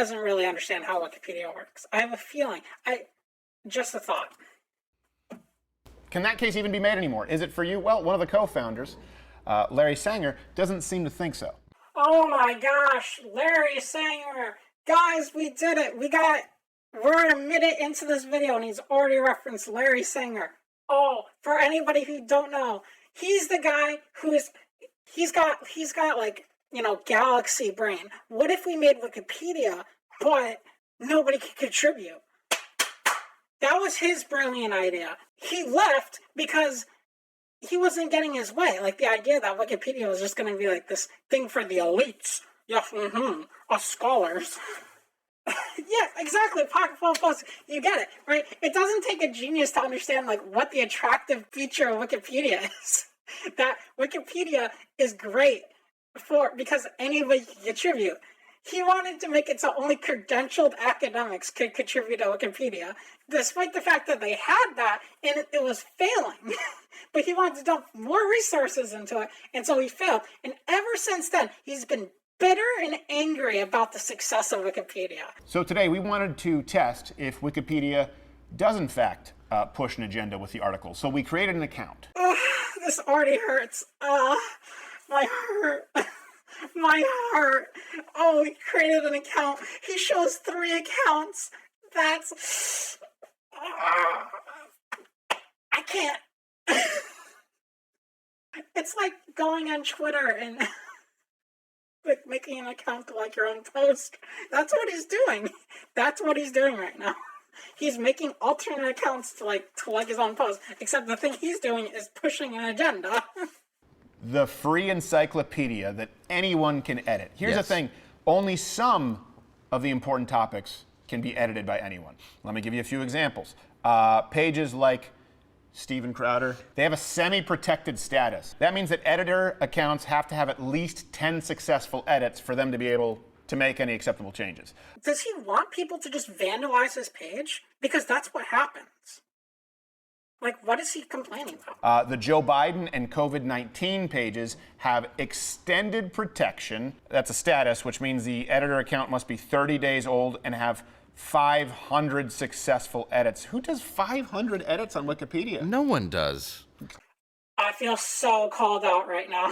doesn't really understand how Wikipedia works. I have a feeling. Just a thought. Can that case even be made anymore? Is it for you? Well, one of the co-founders, Larry Sanger, doesn't seem to think so. Oh my gosh, Larry Sanger. Guys, we did it. We're a minute into this video and he's already referenced Larry Sanger. Oh, for anybody who don't know, he's the guy he's got like, galaxy brain. What if we made Wikipedia, but nobody could contribute? That was his brilliant idea. He left because he wasn't getting his way. Like the idea that Wikipedia was just going to be like this thing for the elites. Yes, us scholars. Yeah, exactly. Pocket full of posts. You get it, right? It doesn't take a genius to understand like what the attractive feature of Wikipedia is. That Wikipedia is great because anybody can contribute. He wanted to make it so only credentialed academics could contribute to Wikipedia, despite the fact that they had that and it was failing. But he wanted to dump more resources into it, and so he failed. And ever since then, he's been bitter and angry about the success of Wikipedia. So today we wanted to test if Wikipedia does in fact push an agenda with the article. So we created an account. This already hurts. My heart. My heart. Oh, he created an account. He shows 3 accounts. That's... I can't. It's like going on Twitter and like making an account to like your own post. That's what he's doing. That's what he's doing right now. He's making alternate accounts to like his own post. Except the thing he's doing is pushing an agenda. The free encyclopedia that anyone can edit. Here's the thing, only some of the important topics can be edited by anyone. Let me give you a few examples. Pages like Steven Crowder, they have a semi-protected status. That means that editor accounts have to have at least 10 successful edits for them to be able to make any acceptable changes. Does he want people to just vandalize his page? Because that's what happens. Like, what is he complaining about? The Joe Biden and COVID-19 pages have extended protection. That's a status, which means the editor account must be 30 days old and have 500 successful edits. Who does 500 edits on Wikipedia? No one does. I feel so called out right now.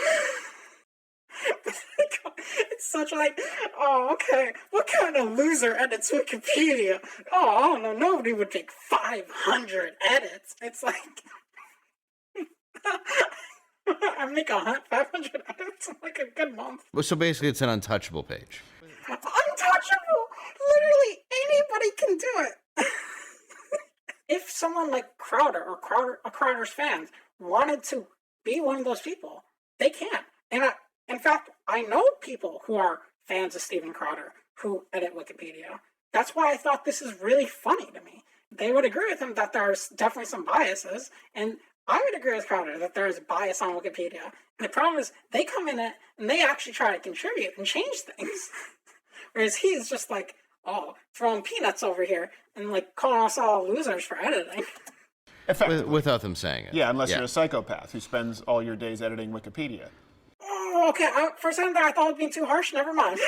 It's such like, oh, okay, what kind of loser edits Wikipedia? Oh, I don't know, nobody would make 500 edits. It's like, I make 500 edits in like a good month. Well, so basically it's an untouchable page. Untouchable! Literally anybody can do it. If someone like Crowder or Crowder's fans wanted to be one of those people, they can. And in fact, I know people who are fans of Steven Crowder who edit Wikipedia. That's why I thought this is really funny to me. They would agree with him that there's definitely some biases, and I would agree with Crowder that there's bias on Wikipedia. And the problem is they come in it and they actually try to contribute and change things. Whereas he's just like, oh, throwing peanuts over here and like calling us all losers for editing. Without them saying it. Yeah, unless you're a psychopath who spends all your days editing Wikipedia. Oh, okay. For a second there, I thought it was being too harsh. Never mind.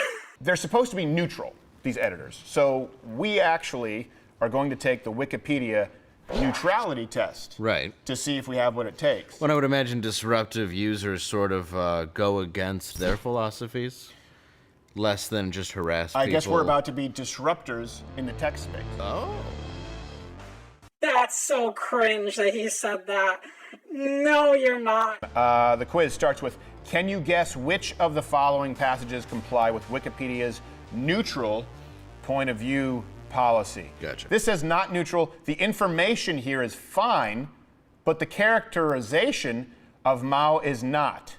They're supposed to be neutral, these editors. So we actually are going to take the Wikipedia neutrality test. Right. To see if we have what it takes. Well, I would imagine disruptive users sort of go against their philosophies, less than just harass people. I guess we're about to be disruptors in the tech space. Oh. That's so cringe that he said that. No, you're not. The quiz starts with, can you guess which of the following passages comply with Wikipedia's neutral point of view policy? Gotcha. This says not neutral. The information here is fine, but the characterization of Mao is not.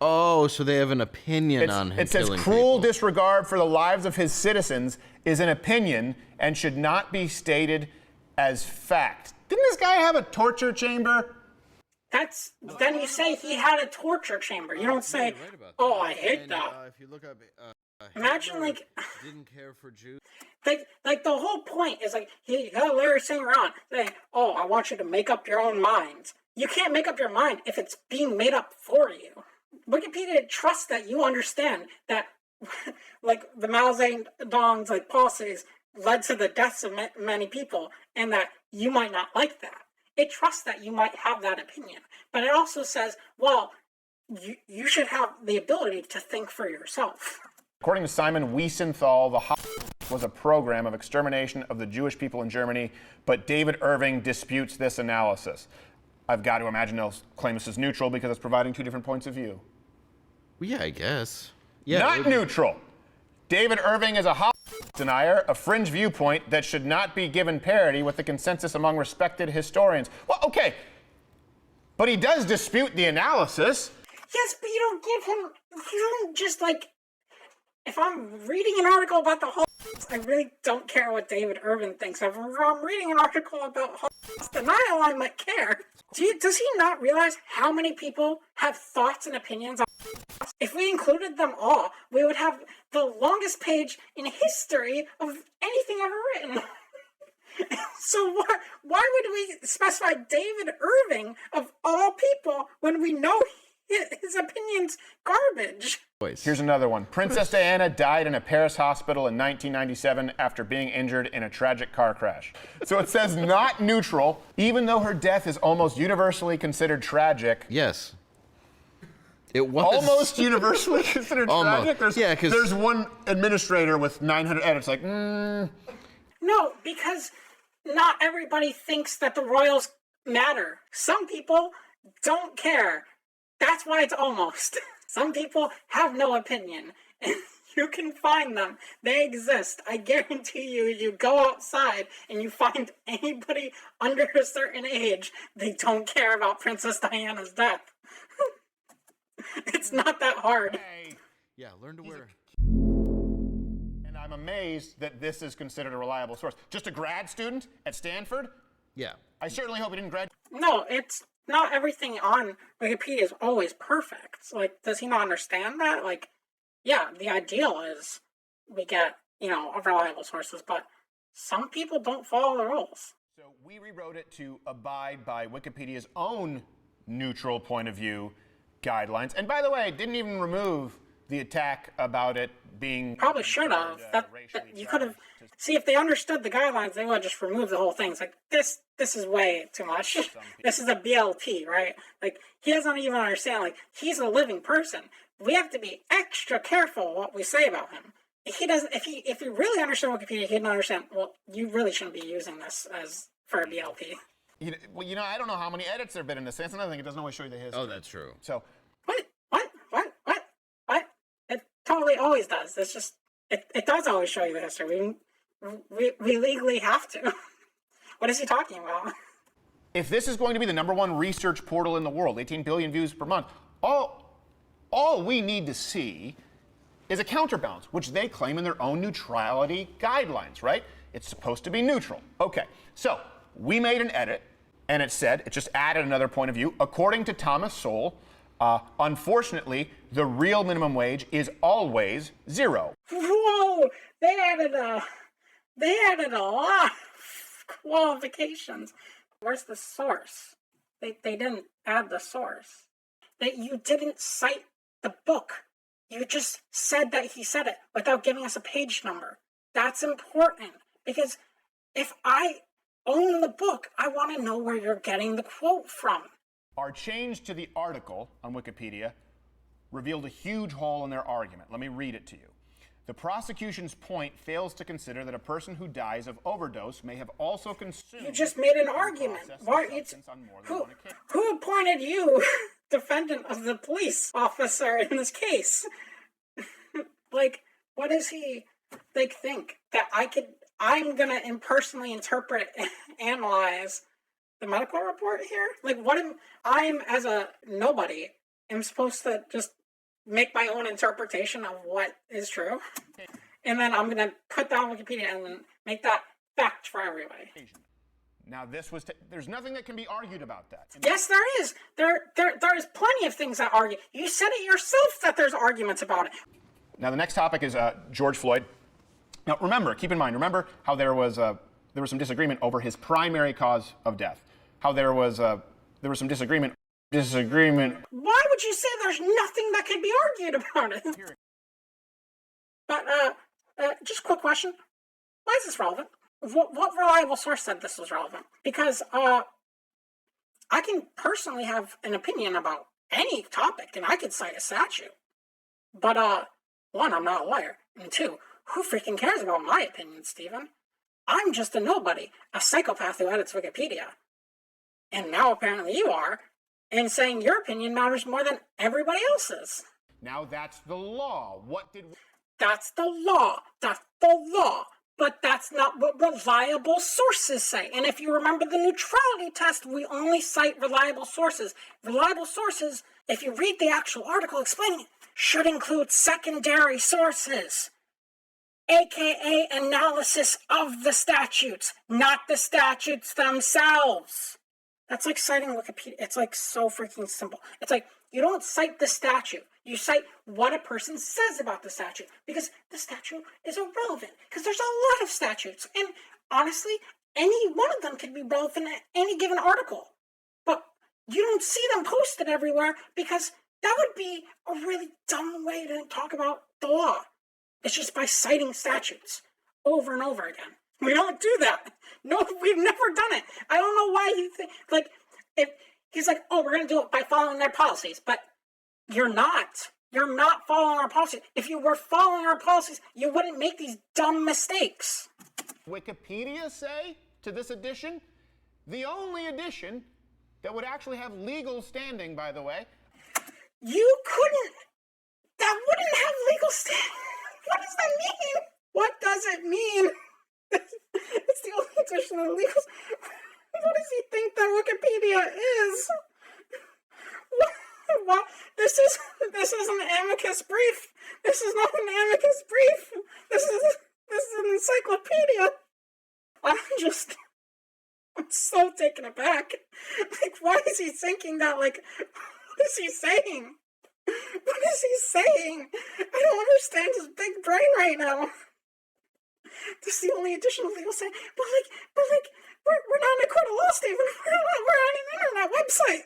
Oh, so they have an opinion on him. It says cruel disregard for the lives of his citizens is an opinion and should not be stated as fact. Didn't this guy have a torture chamber? Then you say he had a torture chamber. You don't say, oh, I hate that. If you look up, imagine like didn't care for Jews. Like the whole point is like he got Larry Sanger on saying, oh, I want you to make up your own minds. You can't make up your mind if it's being made up for you. Wikipedia trusts that you understand that like the Mao Zedong's like policies led to the deaths of many people, and that you might not like that. It trusts that you might have that opinion, but it also says, well, you should have the ability to think for yourself. According to Simon Wiesenthal, the Holocaust was a program of extermination of the Jewish people in Germany, but David Irving disputes this analysis. I've got to imagine they'll claim this is neutral because it's providing two different points of view. Well, yeah, I guess. Yeah, Not neutral. David Irving is a Holocaust denier, a fringe viewpoint that should not be given parity with the consensus among respected historians. Well, okay, but he does dispute the analysis. Yes, but you don't just like, if I'm reading an article about the Holocaust, I really don't care what David Irving thinks. If I'm reading an article about Holocaust denial, I might care. Does he not realize how many people have thoughts and opinions on Holocaust? If we included them all, we would have the longest page in history of anything ever written. So why would we specify David Irving of all people when we know his opinion's garbage? Here's another one. Princess Diana died in a Paris hospital in 1997 after being injured in a tragic car crash. So it says not neutral, even though her death is almost universally considered tragic. Yes. It was. Almost universally considered tragic? There's one administrator with 900 edits like, No, because not everybody thinks that the royals matter. Some people don't care. That's why it's almost. Some people have no opinion, and you can find them. They exist. I guarantee you, you go outside and you find anybody under a certain age, they don't care about Princess Diana's death. It's not that hard. Yeah, learn to wear. And I'm amazed that this is considered a reliable source. Just a grad student at Stanford? Yeah. I certainly hope he didn't graduate. No, it's not everything on Wikipedia is always perfect. Like, does he not understand that? Like, yeah, the ideal is we get, reliable sources, but some people don't follow the rules. So we rewrote it to abide by Wikipedia's own neutral point of view guidelines. And by the way, didn't even remove the attack about it being... Probably should have. That you could have... See, if they understood the guidelines, they would have just removed the whole thing. It's like, this is way too much. This is a BLP, right? Like, he doesn't even understand. Like, he's a living person. We have to be extra careful what we say about him. If he really understood Wikipedia, he'd understand, well, you really shouldn't be using this for a BLP. I don't know how many edits there have been in this. That's another thing. It doesn't always show you the history. Oh, that's true. So... What? It totally always does. It's just... It does always show you the history. We legally have to. What is he talking about? If this is going to be the #1 research portal in the world, 18 billion views per month, all we need to see is a counterbalance, which they claim in their own neutrality guidelines, right? It's supposed to be neutral. Okay, so we made an edit, and it just added another point of view. According to Thomas Sowell, unfortunately, the real minimum wage is always 0. Whoa! They added a lot of qualifications. Where's the source? They didn't add the source. You didn't cite the book. You just said that he said it without giving us a page number. That's important, because if I own the book, I want to know where you're getting the quote from. Our change to the article on Wikipedia revealed a huge hole in their argument. Let me read it to you. The prosecution's point fails to consider that a person who dies of overdose may have also consumed... You just made an argument. Who appointed you defendant of the police officer in this case? What does he think? That I'm gonna impersonally interpret and analyze the medical report here? I'm as a nobody, am supposed to just make my own interpretation of what is true, and then I'm gonna put that on Wikipedia and then make that fact for everybody. Now there's nothing that can be argued about that. Yes, there is. There is plenty of things that argue. You said it yourself that there's arguments about it. Now the next topic is George Floyd. Now keep in mind, how there was some disagreement over his primary cause of death. How there was some disagreement. Why would you say there's nothing that can be argued about it? But, just a quick question. Why is this relevant? What reliable source said this was relevant? Because, I can personally have an opinion about any topic, and I could cite a statute. But, one, I'm not a lawyer, and two, who freaking cares about my opinion, Stephen? I'm just a nobody, a psychopath who edits Wikipedia. And now apparently you are, and saying your opinion matters more than everybody else's. Now that's the law. What did... That's the law. That's the law. But that's not what reliable sources say. And if you remember the neutrality test, we only cite reliable sources. Reliable sources, if you read the actual article explaining it, should include secondary sources, aka analysis of the statutes, not the statutes themselves. That's like citing Wikipedia. It's like so freaking simple. It's like you don't cite the statute. You cite what a person says about the statute, because the statute is irrelevant, because there's a lot of statutes. And honestly, any one of them could be relevant at any given article. But you don't see them posted everywhere, because that would be a really dumb way to talk about the law. It's just by citing statutes over and over again. We don't do that. No, we've never done it. I don't know why you think, like, if he's like, oh, we're going to do it by following their policies, but you're not. You're not following our policies. If you were following our policies, you wouldn't make these dumb mistakes. Wikipedia say to this edition? The only edition that would actually have legal standing, by the way. You couldn't. That wouldn't have legal standing. What does that mean? What does it mean? It's the only edition of legal. What does he think that Wikipedia is? What? This is an amicus brief. This is not an amicus brief. This is an encyclopedia. I'm so taken aback. Like, why is he thinking that? Like, what is he saying? What is he saying? I don't understand his big brain right now. This is the only edition of legal saying, but like, we're not in a court of law, Stephen. We're on an internet website.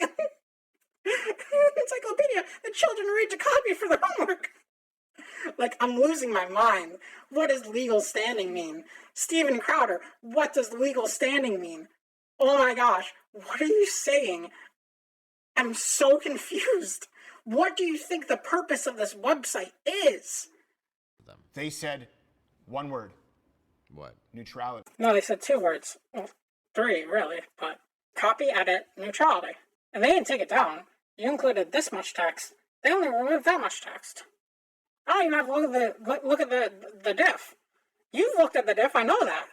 Encyclopedia that children read to copy for their homework. Like, I'm losing my mind. What does legal standing mean? Stephen Crowder, what does legal standing mean? Oh my gosh, what are you saying? I'm so confused. What do you think the purpose of this website is? They said one word. What? Neutrality. No, they said two words. Well, three, really. But copy, edit, neutrality. And they didn't take it down. You included this much text. They only removed that much text. I don't even have to look at the diff. You've looked at the diff, I know that.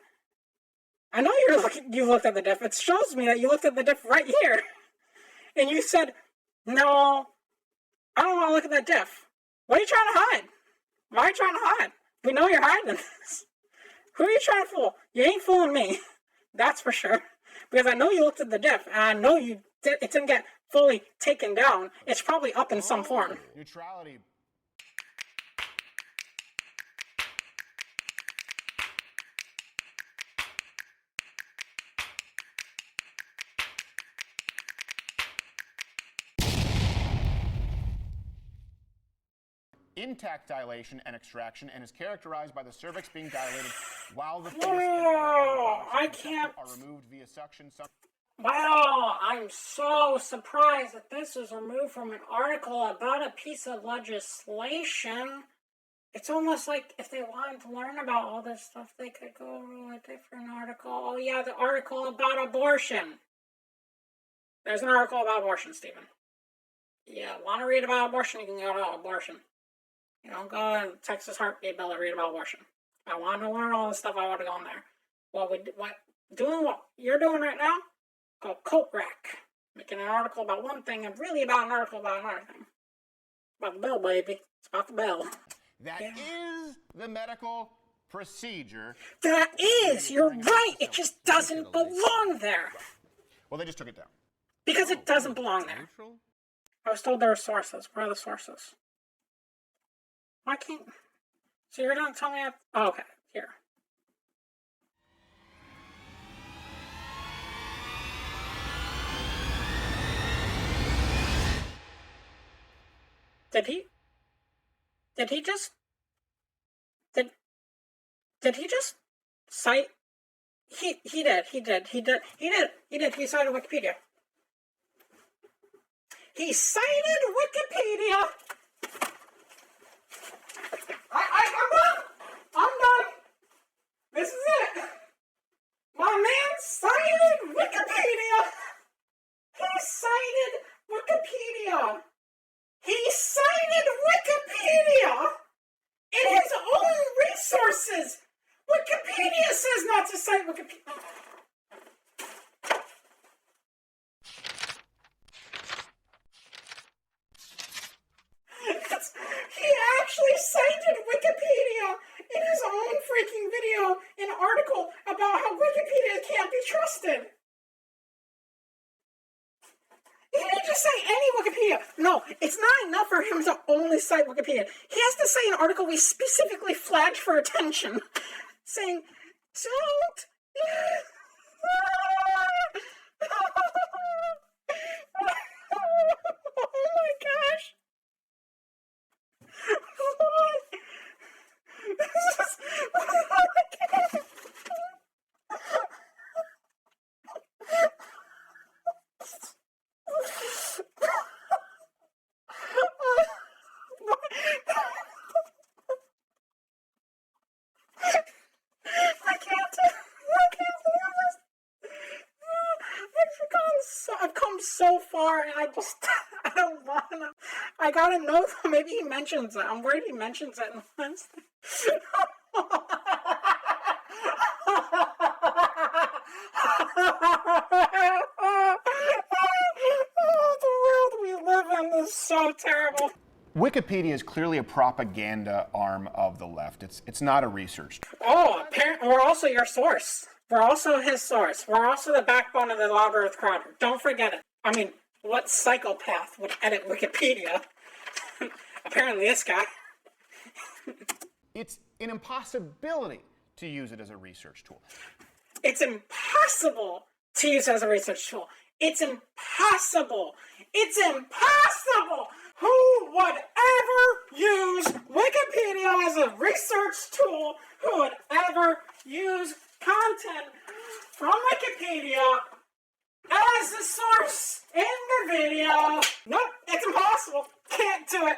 I know you looked at the diff. It shows me that you looked at the diff right here. And you said, no, I don't want to look at that diff. What are you trying to hide? Why are you trying to hide? We know you're hiding this. Who are you trying to fool? You ain't fooling me. That's for sure. Because I know you looked at the diff, and I know it didn't get fully taken down. It's probably up in some form. Neutrality. Intact dilation and extraction, and is characterized by the cervix being dilated while the fetus I can't. are removed via suction. Wow, I'm so surprised that this was removed from an article about a piece of legislation. It's almost like if they wanted to learn about all this stuff, they could go to a different article. Oh yeah, the article about abortion. There's an article about abortion, Stephen. Yeah, want to read about abortion, you can go to abortion. You know, go on Texas Heartbeat Bill and read about abortion. I want to learn all this stuff, I want to go in there. Doing what you're doing right now, called coat rack. Making an article about one thing and really about an article about another thing. About the bill, baby. It's about the bill. That is the medical procedure. That is! You're right! It just doesn't belong there! Well, they just took it down. Because it doesn't belong there. Neutral? I was told there were sources. Where are the sources? Why can't... So you're gonna tell me... Oh, okay, here. Did he just... Did he just cite? He did. He cited Wikipedia. He cited Wikipedia. I'm done. This is it. My man cited Wikipedia. He cited Wikipedia. He cited Wikipedia in his own resources. Wikipedia says not to cite Wikipedia. He actually cited Wikipedia in his own freaking video, an article about how Wikipedia can't be trusted. He didn't just say any Wikipedia. No, it's not enough for him to only cite Wikipedia. He has to say an article we specifically flagged for attention, saying, don't... Oh my gosh. I've come so far, and I don't want to. I gotta know. Maybe he mentions it. I'm worried he mentions it in Wednesday. The world we live in is so terrible. Wikipedia is clearly a propaganda arm of the left. It's not a research tool. Oh, apparently we're also your source. We're also his source. We're also the backbone of the Loud Earth Crowder. Don't forget it. I mean, what psychopath would edit Wikipedia? Apparently this guy. It's an impossibility to use it as a research tool. It's impossible to use as a research tool. It's impossible. It's impossible. Who would ever use Wikipedia as a research tool? Who would ever use content from Wikipedia as a source in the video? Nope, it's impossible. Can't do it.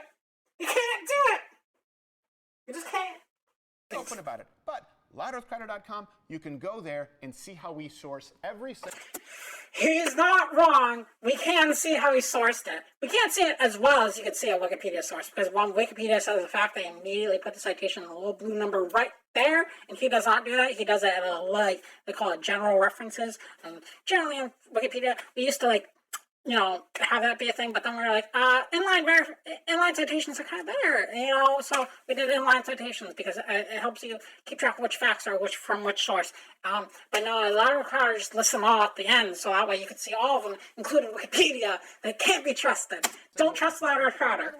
You can't do it. You just can't. Open about it. But loudearthcrowder.com, you can go there and see how we source every single... He's not wrong. We can see how he sourced it. We can't see it as well as you can see a Wikipedia source, because when Wikipedia says the fact, they immediately put the citation in the little blue number right there, and he does not do that. He does it at like, they call it general references. And generally on Wikipedia, we used to have that be a thing, but then we were like, inline citations are kind of better, so we did inline citations because it helps you keep track of which facts are from which source. But no, a lot of crowders just list them all at the end, so that way you can see all of them, including Wikipedia, that can't be trusted. Don't trust Loud Earth Crowder.